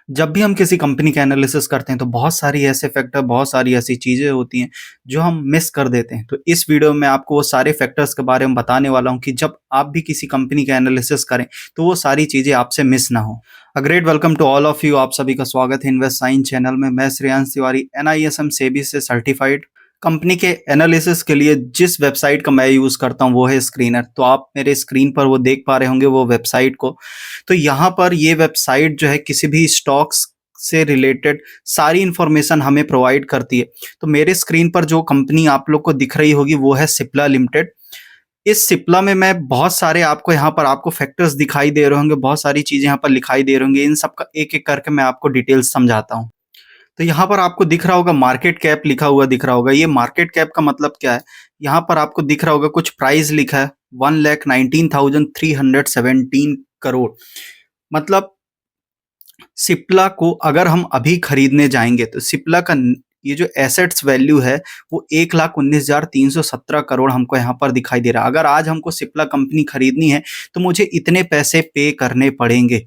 जब भी हम किसी कंपनी का एनालिसिस करते हैं तो बहुत सारी ऐसे फैक्टर, बहुत सारी ऐसी चीज़ें होती हैं जो हम मिस कर देते हैं। तो इस वीडियो में आपको वो सारे फैक्टर्स के बारे में बताने वाला हूँ कि जब आप भी किसी कंपनी का एनालिसिस करें तो वो सारी चीज़ें आपसे मिस ना हो। A great welcome to all of you. आप सभी का स्वागत है इन्वेस्ट साइंस चैनल में। मैं श्रेयांश तिवारी NISM सेबी से सर्टिफाइड। कंपनी के एनालिसिस के लिए जिस वेबसाइट का मैं यूज़ करता हूँ वो है स्क्रीनर। तो आप मेरे स्क्रीन पर वो देख पा रहे होंगे वो वेबसाइट को। तो यहाँ पर ये वेबसाइट जो है किसी भी स्टॉक्स से रिलेटेड सारी इंफॉर्मेशन हमें प्रोवाइड करती है। तो मेरे स्क्रीन पर जो कंपनी आप लोग को दिख रही होगी वो है सिप्ला लिमिटेड। इस सिप्ला में मैं बहुत सारे आपको यहाँ पर आपको फैक्टर्स दिखाई दे रहे होंगे, बहुत सारी चीज़ें यहाँ पर लिखाई दे रही होंगी। इन सब का एक-एक करके मैं आपको डिटेल्स समझाता हूँ। तो यहाँ पर आपको दिख रहा होगा मार्केट कैप लिखा हुआ दिख रहा होगा। ये मार्केट कैप का मतलब क्या है? यहाँ पर आपको दिख रहा होगा कुछ प्राइस लिखा है 1,19,317 करोड़। मतलब सिप्ला को अगर हम अभी खरीदने जाएंगे तो सिप्ला का ये जो एसेट्स वैल्यू है वो 1,19,317 करोड़ हमको यहाँ पर दिखाई दे रहा है। अगर आज हमको सिप्ला कंपनी खरीदनी है तो मुझे इतने पैसे पे करने पड़ेंगे।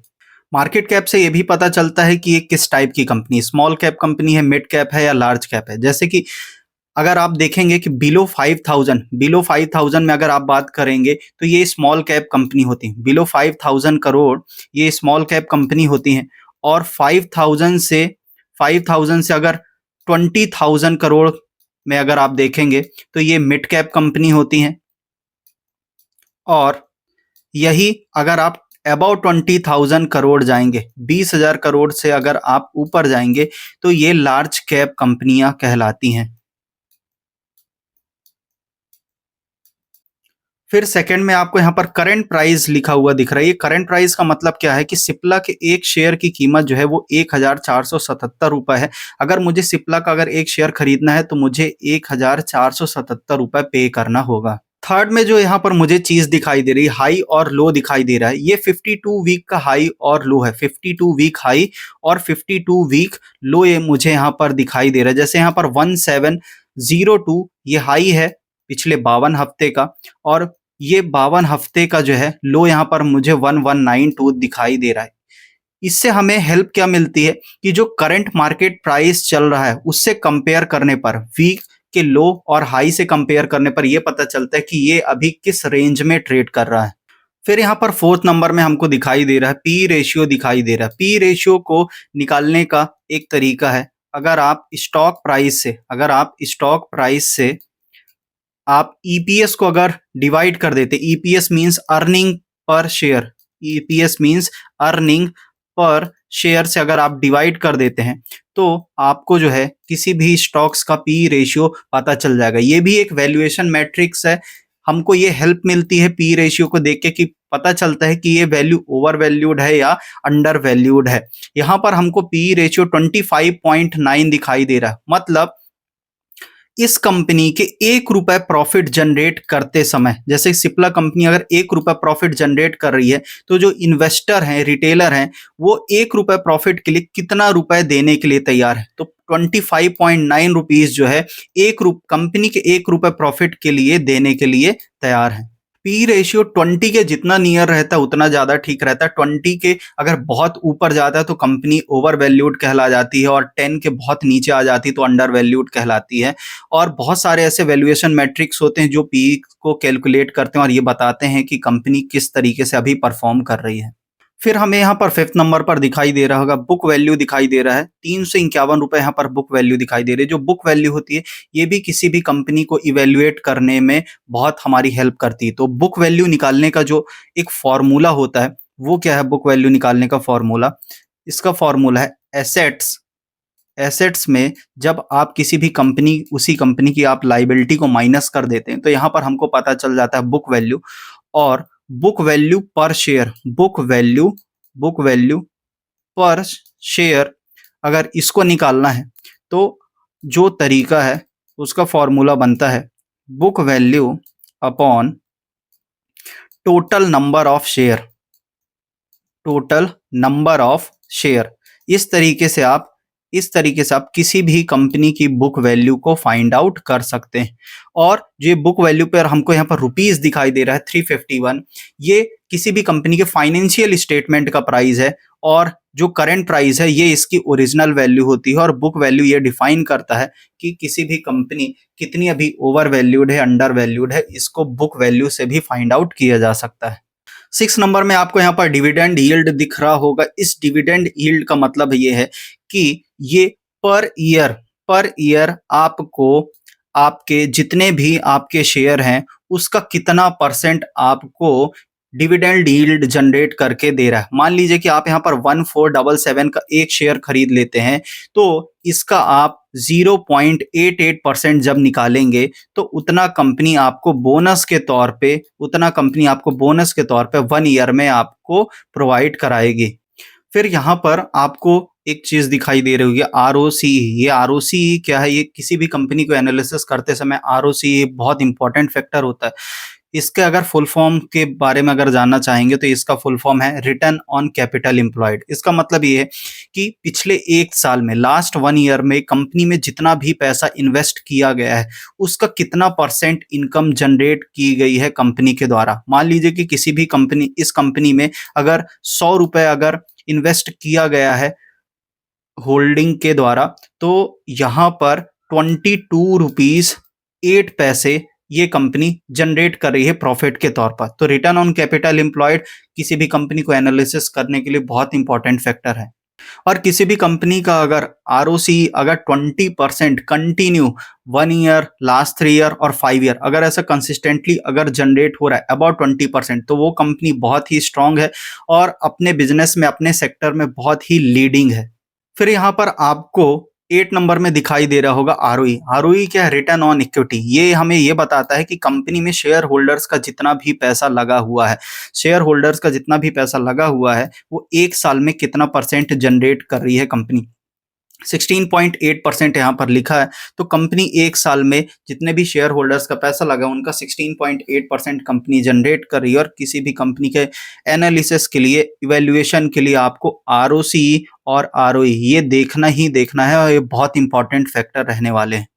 मार्केट कैप से ये भी पता चलता है कि ये किस टाइप की कंपनी, स्मॉल कैप कंपनी है, मिड कैप है या लार्ज कैप है। जैसे कि अगर आप देखेंगे कि बिलो 5,000 में अगर आप बात करेंगे तो ये स्मॉल कैप कंपनी होती है। बिलो 5,000 करोड़ ये स्मॉल कैप कंपनी होती हैं। और 5,000 से अगर 20,000 करोड़ में अगर आप देखेंगे तो ये मिड कैप कंपनी होती हैं। और यही अगर आप अबाउट 20,000 करोड़ जाएंगे, 20,000 करोड़ से अगर आप ऊपर जाएंगे तो ये लार्ज कैप कंपनियां कहलाती हैं। फिर सेकंड में आपको यहाँ पर करंट प्राइस लिखा हुआ दिख रहा है। ये करंट प्राइस का मतलब क्या है कि सिप्ला के एक शेयर की कीमत जो है वो 1,477 रुपए है। अगर मुझे सिप्ला का अगर एक शेयर खरीदना है तो मुझे 1,477 रुपए पे करना होगा। थर्ड में जो यहाँ पर मुझे चीज दिखाई दे रही है, हाई और लो दिखाई दे रहा है। ये 52 वीक का हाई और लो है। 52 वीक हाई और 52 वीक लो ये मुझे यहाँ पर दिखाई दे रहा है। जैसे यहाँ पर 1702 ये हाई है पिछले 52 हफ्ते का, और ये 52 हफ्ते का जो है लो यहाँ पर मुझे 1192 दिखाई दे रहा है। इससे हमें हेल्प क्या मिलती है कि जो करंट मार्केट प्राइस चल रहा है उससे कंपेयर करने पर, वीक के लो और हाई से कंपेयर करने पर यह पता चलता है कि ये अभी किस रेंज में ट्रेड कर रहा है। फिर यहाँ पर फोर्थ नंबर में हमको दिखाई दे रहा है पी रेशियो दिखाई दे रहा है। पी रेशियो को निकालने का एक तरीका है, अगर आप स्टॉक प्राइस से आप ईपीएस को अगर डिवाइड कर देते, EPS means earning per share, EPS means earning per share से अगर आप डिवाइड कर देते हैं तो आपको जो है किसी भी स्टॉक्स का पी रेशियो पता चल जाएगा। ये भी एक वैल्यूएशन मैट्रिक्स है। हमको ये हेल्प मिलती है पी रेशियो को देख के कि पता चलता है कि ये वैल्यू ओवर वैल्यूड है या अंडर वैल्यूड है। यहाँ पर हमको पी रेशियो 25.9 दिखाई दे रहा है। मतलब इस कंपनी के 1 रुपए प्रॉफिट जनरेट करते समय, जैसे सिप्ला कंपनी अगर 1 रुपए प्रॉफिट जनरेट कर रही है तो जो इन्वेस्टर हैं, रिटेलर हैं, वो 1 रुपए प्रॉफिट के लिए कितना रुपए देने के लिए तैयार है? तो 25.9 रुपीज जो है कंपनी के 1 रुपए प्रॉफिट के लिए देने के लिए तैयार है। पी रेशियो 20 के जितना नियर रहता है उतना ज्यादा ठीक रहता है। 20 के अगर बहुत ऊपर जाता है तो कंपनी ओवर वैल्यूड कहला जाती है, और 10 के बहुत नीचे आ जाती है तो अंडर वैल्यूड कहलाती है। और बहुत सारे ऐसे वैल्यूएशन मैट्रिक्स होते हैं जो पी को कैलकुलेट करते हैं और ये बताते हैं कि कंपनी किस तरीके से अभी परफॉर्म कर रही है। फिर हमें यहाँ पर फिफ्थ नंबर पर दिखाई दे रहा होगा बुक वैल्यू दिखाई दे रहा है। 351 रुपए यहाँ पर बुक वैल्यू दिखाई दे रही है। जो बुक वैल्यू होती है ये भी किसी भी कंपनी को इवेल्युएट करने में बहुत हमारी हेल्प करती है। तो बुक वैल्यू निकालने का जो एक फॉर्मूला होता है वो क्या है? बुक वैल्यू निकालने का फॉर्मूला, इसका फॉर्मूला है एसेट्स। एसेट्स में जब आप किसी भी कंपनी, उसी कंपनी की आप लाइबिलिटी को माइनस कर देते हैं तो यहाँ पर हमको पता चल जाता है बुक वैल्यू। और बुक वैल्यू पर शेयर, बुक वैल्यू पर शेयर अगर इसको निकालना है तो जो तरीका है उसका फॉर्मूला बनता है book value upon total number of share, total number of share. इस तरीके से आप किसी भी कंपनी की बुक वैल्यू को फाइंड आउट कर सकते हैं। और जो बुक वैल्यू पर हमको यहाँ पर रुपीस दिखाई दे रहा है 351, ये किसी भी कंपनी के फाइनेंशियल स्टेटमेंट का प्राइस है, और जो करंट प्राइस है ये इसकी ओरिजिनल वैल्यू होती है, और बुक वैल्यू ये डिफाइन करता है कि किसी भी कंपनी कितनी अभी ओवर वैल्यूड है, अंडर वैल्यूड है, इसको बुक वैल्यू से भी फाइंड आउट किया जा सकता है। 6 नंबर में आपको यहाँ पर डिविडेंड यील्ड दिख रहा होगा। इस डिविडेंड यील्ड का मतलब ये है कि ये पर ईयर आपको आपके जितने भी आपके शेयर हैं उसका कितना परसेंट आपको डिविडेंड यील्ड जनरेट करके दे रहा है। मान लीजिए कि आप यहाँ पर 1477 का एक शेयर खरीद लेते हैं, तो इसका आप 0.88% जब निकालेंगे तो उतना कंपनी आपको बोनस के तौर पे 1 ईयर में आपको प्रोवाइड कराएगी। फिर यहाँ पर आपको एक चीज दिखाई दे रही होगी, आरओसी। ये आरओसी क्या है? ये किसी भी कंपनी को एनालिसिस करते समय आरओसी बहुत इंपॉर्टेंट फैक्टर होता है। इसके अगर फुल फॉर्म के बारे में अगर जानना चाहेंगे तो इसका फुल फॉर्म है रिटर्न ऑन कैपिटल एम्प्लॉयड। इसका मतलब ये है कि पिछले 1 साल में, लास्ट 1 ईयर में कंपनी में जितना भी पैसा इन्वेस्ट किया गया है उसका कितना परसेंट इनकम जनरेट की गई है कंपनी के द्वारा। मान लीजिए कि किसी भी कंपनी, इस कंपनी में अगर 100 रुपए अगर इन्वेस्ट किया गया है होल्डिंग के द्वारा, तो यहाँ पर 22 रुपीज 8 पैसे ये कंपनी जनरेट कर रही है प्रॉफिट के तौर पर। तो रिटर्न ऑन कैपिटल एम्प्लॉयड किसी भी कंपनी को एनालिसिस करने के लिए बहुत इंपॉर्टेंट फैक्टर है। और किसी भी कंपनी का अगर आरओसी अगर 20% कंटिन्यू 1 ईयर, लास्ट 3 ईयर और 5 ईयर अगर ऐसा कंसिस्टेंटली अगर जनरेट हो रहा है अबाउट 20%, तो वो कंपनी बहुत ही स्ट्रांग है और अपने बिजनेस में, अपने सेक्टर में बहुत ही लीडिंग है। फिर यहाँ पर आपको 8 नंबर में दिखाई दे रहा होगा आरओई। आरओई क्या है? Return on equity. ये हमें ये बताता है कि कंपनी में शेयर होल्डर्स का जितना भी पैसा लगा हुआ है, शेयर होल्डर्स का जितना भी पैसा लगा हुआ है वो 1 साल में कितना परसेंट जनरेट कर रही है कंपनी। 16.8% यहाँ पर लिखा है। तो कंपनी 1 साल में जितने भी शेयर होल्डर्स का पैसा लगा उनका 16.8% कंपनी जनरेट कर रही है। और किसी भी कंपनी के एनालिसिस के लिए, इवैल्यूएशन के लिए आपको आरओसी और आरओई ये देखना ही देखना है, और ये बहुत इंपॉर्टेंट फैक्टर रहने वाले हैं।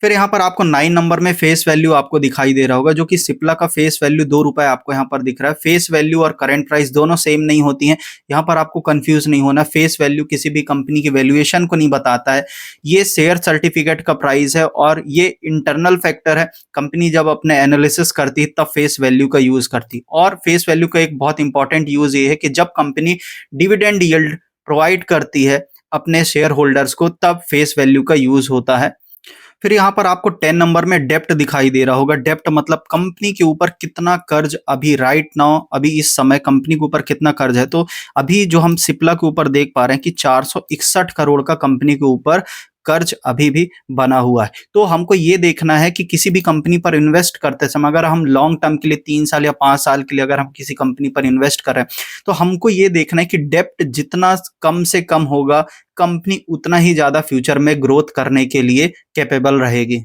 फिर यहाँ पर आपको 9 नंबर में फेस वैल्यू आपको दिखाई दे रहा होगा, जो कि सिप्ला का फेस वैल्यू 2 रुपए आपको यहाँ पर दिख रहा है। फेस वैल्यू और करंट प्राइस दोनों सेम नहीं होती हैं, यहाँ पर आपको कंफ्यूज नहीं होना। फेस वैल्यू किसी भी कंपनी की वैल्यूएशन को नहीं बताता है, ये शेयर सर्टिफिकेट का प्राइस है और ये इंटरनल फैक्टर है। कंपनी जब अपने एनालिसिस करती है तब फेस वैल्यू का यूज करती है। और फेस वैल्यू का एक बहुत इंपॉर्टेंट यूज ये है कि जब कंपनी डिविडेंड यील्ड प्रोवाइड करती है अपने शेयर होल्डर्स को तब फेस वैल्यू का यूज होता है। फिर यहाँ पर आपको 10 नंबर में डेप्ट दिखाई दे रहा होगा। डेप्ट मतलब कंपनी के ऊपर कितना कर्ज अभी राइट नाउ, अभी इस समय कंपनी के ऊपर कितना कर्ज है। तो अभी जो हम सिप्ला के ऊपर देख पा रहे हैं कि 461 करोड़ का कंपनी के ऊपर कर्ज अभी भी बना हुआ है। तो हमको ये देखना है कि किसी भी कंपनी पर इन्वेस्ट करते समय अगर हम लॉन्ग टर्म के लिए 3 साल या 5 साल के लिए अगर हम किसी कंपनी पर इन्वेस्ट कर रहे हैं तो हमको ये देखना है कि डेप्ट जितना कम से कम होगा कंपनी उतना ही ज्यादा फ्यूचर में ग्रोथ करने के लिए कैपेबल रहेगी।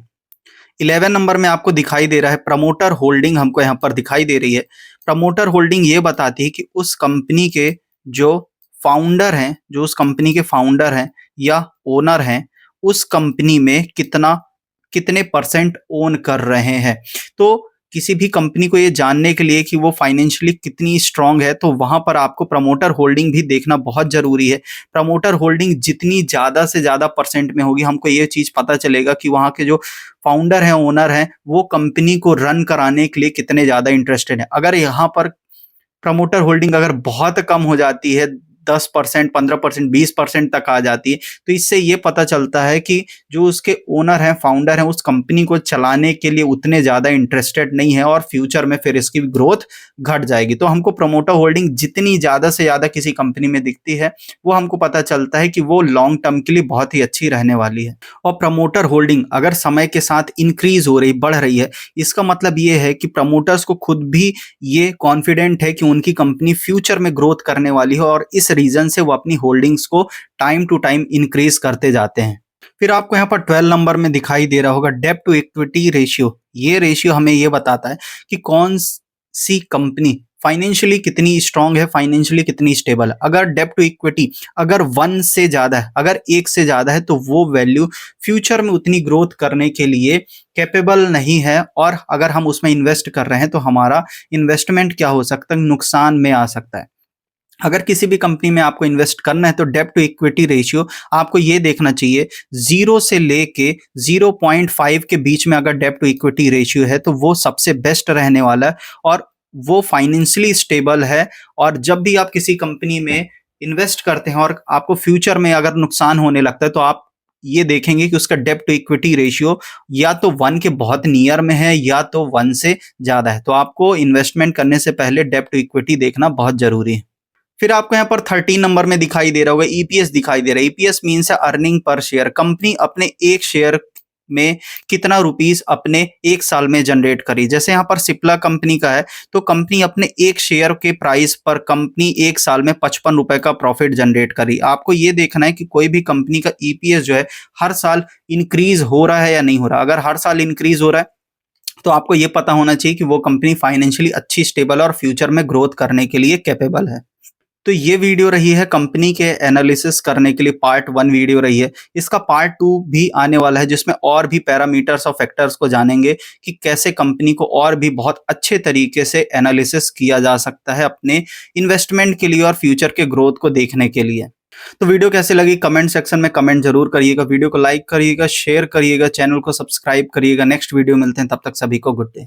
11 नंबर में आपको दिखाई दे रहा है प्रमोटर होल्डिंग, हमको यहाँ पर दिखाई दे रही है। प्रमोटर होल्डिंग ये बताती है कि उस कंपनी के जो फाउंडर हैं, जो उस कंपनी के फाउंडर हैं या ओनर हैं, उस कंपनी में कितने परसेंट ओन कर रहे हैं। तो किसी भी कंपनी को ये जानने के लिए कि वो फाइनेंशियली कितनी स्ट्रांग है तो वहां पर आपको प्रमोटर होल्डिंग भी देखना बहुत जरूरी है। प्रमोटर होल्डिंग जितनी ज्यादा से ज्यादा परसेंट में होगी हमको ये चीज पता चलेगा कि वहां के जो फाउंडर हैं, ओनर हैं, वो कंपनी को रन कराने के लिए कितने ज्यादा इंटरेस्टेड है। अगर यहाँ पर प्रमोटर होल्डिंग अगर बहुत कम हो जाती है, 10%, 15%, 20% तक आ जाती है, तो इससे ये पता चलता है कि जो उसके ओनर हैं, फाउंडर हैं, उस कंपनी को चलाने के लिए उतने ज्यादा इंटरेस्टेड नहीं है और फ्यूचर में फिर इसकी ग्रोथ घट जाएगी। तो हमको प्रमोटर होल्डिंग जितनी ज्यादा से ज्यादा किसी कंपनी में दिखती है वो हमको पता चलता है कि वो लॉन्ग टर्म के लिए बहुत ही अच्छी रहने वाली है। और प्रमोटर होल्डिंग अगर समय के साथ इंक्रीज हो रही, बढ़ रही है, इसका मतलब ये है कि प्रमोटर्स को खुद भी ये कॉन्फिडेंट है कि उनकी कंपनी फ्यूचर में ग्रोथ करने वाली है और इस रीजन से वो अपनी होल्डिंग्स को टाइम टू टाइम इंक्रीज करते जाते हैं। फिर आपको यहाँ पर 12 नंबर में दिखाई दे रहा होगा डेब्ट टू इक्विटी रेशियो। ये रेशियो हमें ये बताता है कि कौन सी कंपनी फाइनेंशियली कितनी स्ट्रांग है, फाइनेंशियली कितनी स्टेबल है। अगर डेब्ट टू इक्विटी अगर 1 से ज्यादा है, अगर 1 से ज्यादा है, तो वो वैल्यू फ्यूचर में उतनी ग्रोथ करने के लिए कैपेबल नहीं है, और अगर हम उसमें इन्वेस्ट कर रहे हैं तो हमारा इन्वेस्टमेंट क्या हो सकता है, नुकसान में आ सकता है। अगर किसी भी कंपनी में आपको इन्वेस्ट करना है तो डेब्ट टू इक्विटी रेशियो आपको ये देखना चाहिए 0 से लेके 0.5 के बीच में अगर डेब्ट टू इक्विटी रेशियो है तो वो सबसे बेस्ट रहने वाला है, और वो फाइनेंशियली स्टेबल है। और जब भी आप किसी कंपनी में इन्वेस्ट करते हैं और आपको फ्यूचर में अगर नुकसान होने लगता है तो आप ये देखेंगे कि उसका डेब्ट टू इक्विटी रेशियो या तो 1 के बहुत नियर में है या तो 1 से ज्यादा है। तो आपको इन्वेस्टमेंट करने से पहले डेब्ट टू इक्विटी देखना बहुत जरूरी है। फिर आपको यहाँ पर 13 नंबर में दिखाई दे रहा होगा, ईपीएस दिखाई दे रहा है। ईपीएस मीन्स है अर्निंग पर शेयर। कंपनी अपने एक शेयर में कितना रुपीस अपने एक साल में जनरेट करी। जैसे यहाँ पर सिप्ला कंपनी का है तो कंपनी अपने एक शेयर के प्राइस पर कंपनी एक साल में 55 रुपए का प्रॉफिट जनरेट करी। आपको ये देखना है कि कोई भी कंपनी का ईपीएस जो है हर साल इंक्रीज हो रहा है या नहीं हो रहा। अगर हर साल इंक्रीज हो रहा है तो आपको ये पता होना चाहिए कि वो कंपनी फाइनेंशियली अच्छी, स्टेबल और फ्यूचर में ग्रोथ करने के लिए कैपेबल है। तो ये वीडियो रही है कंपनी के एनालिसिस करने के लिए, पार्ट 1 वीडियो रही है। इसका पार्ट 2 भी आने वाला है जिसमें और भी पैरामीटर्स और फैक्टर्स को जानेंगे कि कैसे कंपनी को और भी बहुत अच्छे तरीके से एनालिसिस किया जा सकता है अपने इन्वेस्टमेंट के लिए और फ्यूचर के ग्रोथ को देखने के लिए। तो वीडियो कैसे लगी कमेंट सेक्शन में कमेंट जरूर करिएगा, वीडियो को लाइक करिएगा, शेयर करिएगा, चैनल को सब्सक्राइब करिएगा। नेक्स्ट वीडियो मिलते हैं, तब तक सभी को गुड डे।